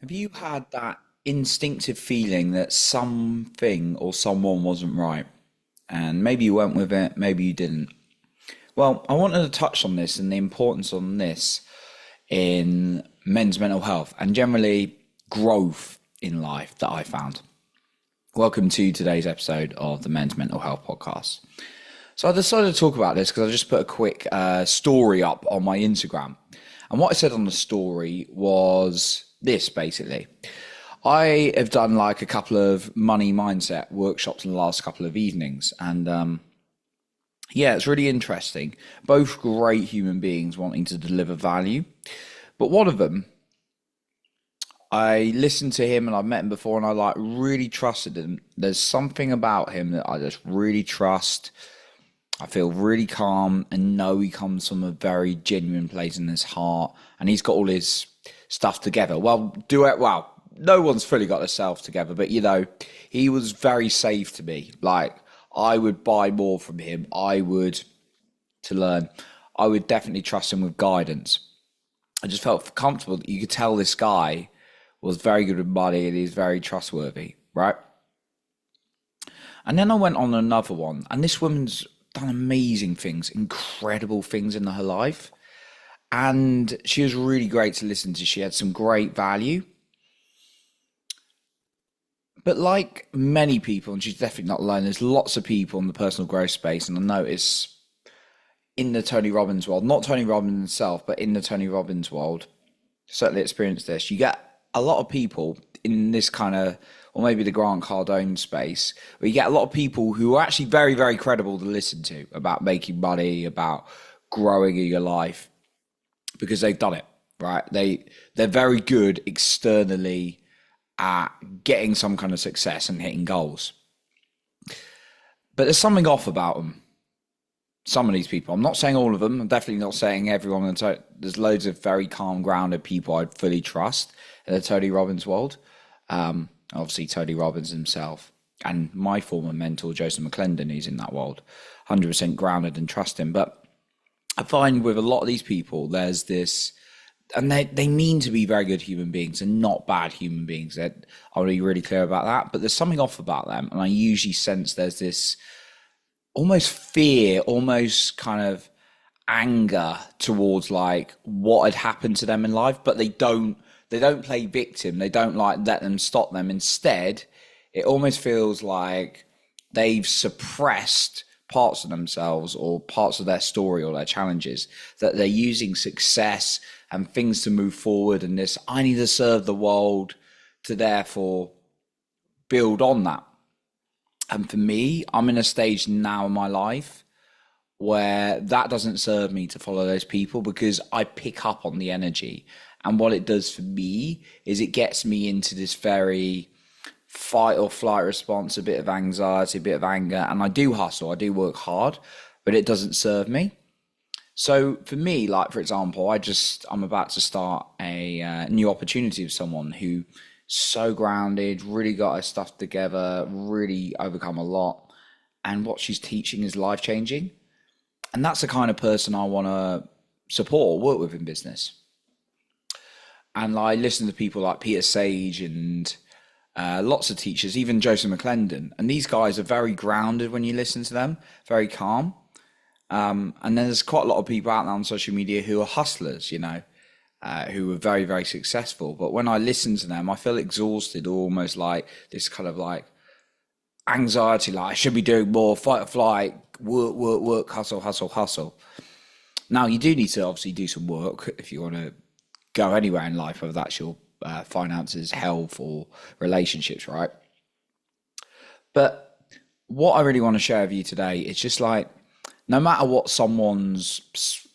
Have you had that instinctive feeling that something or someone wasn't right? And maybe you went with it, maybe you didn't. Well, I wanted to touch on this and the importance on this in men's mental health and generally growth in life that I found. Welcome to today's episode of the Men's Mental Health Podcast. So I decided to talk about this because I just put a quick story up on my Instagram. And what I said on the story was this basically. I have done like a couple of money mindset workshops in the last couple of evenings. And yeah, it's really interesting. Both great human beings wanting to deliver value. But one of them, I listened to him and I've met him before and I like really trusted him. There's something about him that I just really trust. I feel really calm and know he comes from a very genuine place in his heart and he's got all his stuff together. Well, no one's fully got themselves together, but he was very safe to me. Like I would buy more from him. I would definitely trust him with guidance. I just felt comfortable that you could tell this guy was very good with money and he's very trustworthy, right? And then I went on another one, and this woman's done amazing things, incredible things in her life. And she was really great to listen to. She had some great value. But like many people, and she's definitely not alone, there's lots of people in the personal growth space, and I notice in the Tony Robbins world, not Tony Robbins himself, but in the Tony Robbins world, certainly experienced this. You get a lot of people in this kind of, or maybe the Grant Cardone space, where you get a lot of people who are actually very, very credible to listen to about making money, about growing in your life, because they've done it, right? They're very good externally at getting some kind of success and hitting goals. But there's something off about them. Some of these people, I'm not saying all of them, I'm definitely not saying everyone. There's loads of very calm, grounded people I'd fully trust in the Tony Robbins world. Obviously, Tony Robbins himself and my former mentor, Joseph McClendon, who's in that world, 100% grounded and trust him. But I find with a lot of these people, there's this, and they mean to be very good human beings and not bad human beings. I want to be really clear about that. But there's something off about them. And I usually sense there's this almost fear, almost kind of anger towards like what had happened to them in life, but they don't play victim. They don't like let them stop them. Instead, it almost feels like they've suppressed parts of themselves or parts of their story or their challenges, that they're using success and things to move forward and this, I need to serve the world, to therefore build on that. And for me, I'm in a stage now in my life where that doesn't serve me to follow those people, because I pick up on the energy. And what it does for me is it gets me into this very fight or flight response, a bit of anxiety, a bit of anger. And I do hustle, I do work hard, but it doesn't serve me. So for me, like, for example, I'm about to start a new opportunity with someone who so grounded, really got her stuff together, really overcome a lot. And what she's teaching is life changing. And that's the kind of person I want to support or work with in business. And I listen to people like Peter Sage and lots of teachers, even Joseph McClendon. And these guys are very grounded when you listen to them, very calm. And then there's quite a lot of people out there on social media who are hustlers, who are very, very successful. But when I listen to them, I feel exhausted, almost like this kind of like anxiety, like I should be doing more, fight or flight, work, hustle, hustle, hustle. Now, you do need to obviously do some work if you want to go anywhere in life, whether that's your finances, health, or relationships, right? But what I really want to share with you today is just like, no matter what someone's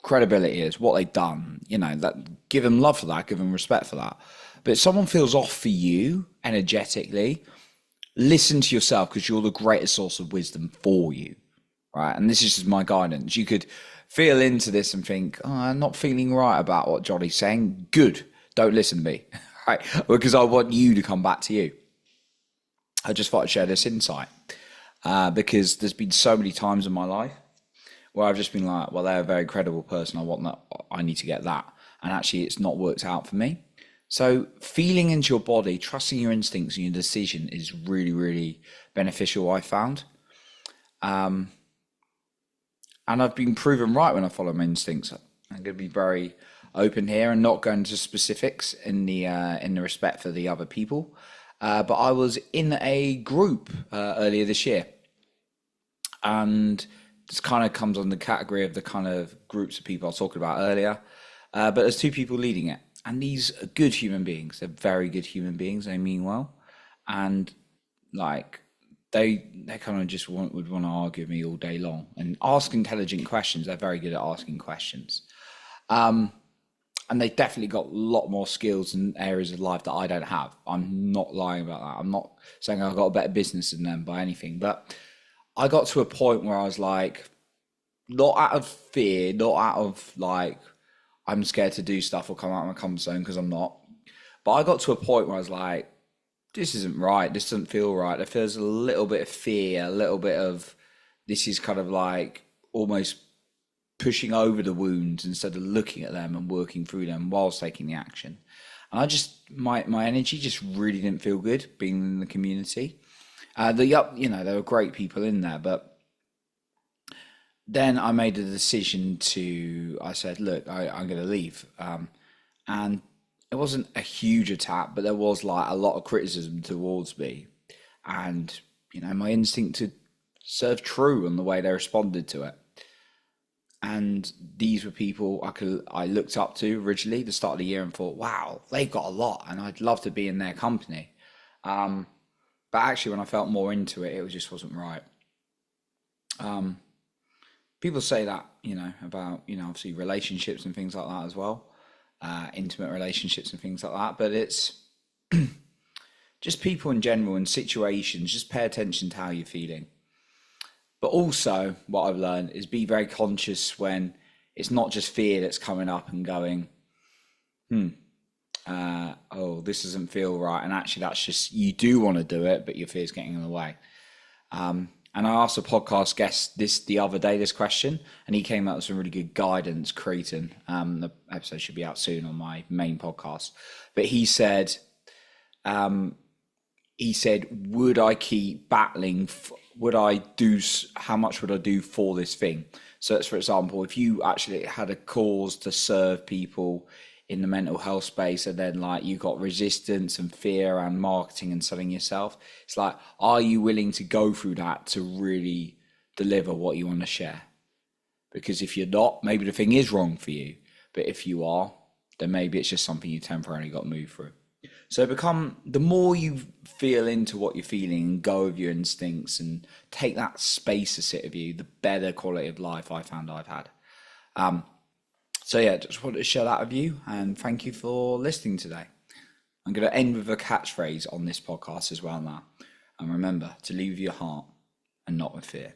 credibility is, what they've done, that give them love for that, give them respect for that. But if someone feels off for you energetically, listen to yourself, because you're the greatest source of wisdom for you, right? And this is just my guidance. You could feel into this and think, oh, I'm not feeling right about what Johnny's saying. Good. Don't listen to me, right? Because I want you to come back to you. I just thought I'd share this insight because there's been so many times in my life where I've just been like, well, they're a very credible person. I want that. I need to get that. And actually, it's not worked out for me. So feeling into your body, trusting your instincts and your decision is really, really beneficial, I found. Um, and I've been proven right when I follow my instincts. I'm going to be very open here and not go into specifics in the respect for the other people. But I was in a group earlier this year, and this kind of comes on the category of the kind of groups of people I was talking about earlier. But there's two people leading it, and these are good human beings. They're very good human beings. They mean well, and like they kind of just would want to argue with me all day long and ask intelligent questions. They're very good at asking questions. And they definitely got a lot more skills in areas of life that I don't have. I'm not lying about that. I'm not saying I've got a better business than them by anything, but I got to a point where I was like, not out of fear, not out of like, I'm scared to do stuff or come out of my comfort zone, because I'm not. But I got to a point where I was like, this isn't right. This doesn't feel right. There feels a little bit of fear, a little bit of, this is kind of like almost pushing over the wounds instead of looking at them and working through them whilst taking the action. And I just, my energy just really didn't feel good being in the community. There were great people in there, but then I made a decision I said, look, I'm going to leave. And it wasn't a huge attack, but there was like a lot of criticism towards me. And, my instinct to serve true on the way they responded to it. And these were people I looked up to originally the start of the year and thought, wow, they've got a lot and I'd love to be in their company. But actually, when I felt more into it, it just wasn't right. People say that, about, obviously relationships and things like that as well, intimate relationships and things like that. But it's just people in general and situations, just pay attention to how you're feeling. But also, what I've learned is be very conscious when it's not just fear that's coming up and going, this doesn't feel right. And actually, that's just, you do want to do it, but your fear's getting in the way. And I asked a podcast guest the other day this question, and he came out with some really good guidance, Creighton. The episode should be out soon on my main podcast. But he said, would I keep battling? How much would I do for this thing? So it's, for example, if you actually had a cause to serve people in the mental health space, and then like you got resistance and fear and marketing and selling yourself, it's like, are you willing to go through that to really deliver what you want to share? Because if you're not, maybe the thing is wrong for you. But if you are, then maybe it's just something you temporarily got to move through. So the more you feel into what you're feeling and go with your instincts and take that space to sit with you, the better quality of life I found I've had. Just wanted to share that with you, and thank you for listening today. I'm going to end with a catchphrase on this podcast as well now. And remember to leave with your heart and not with fear.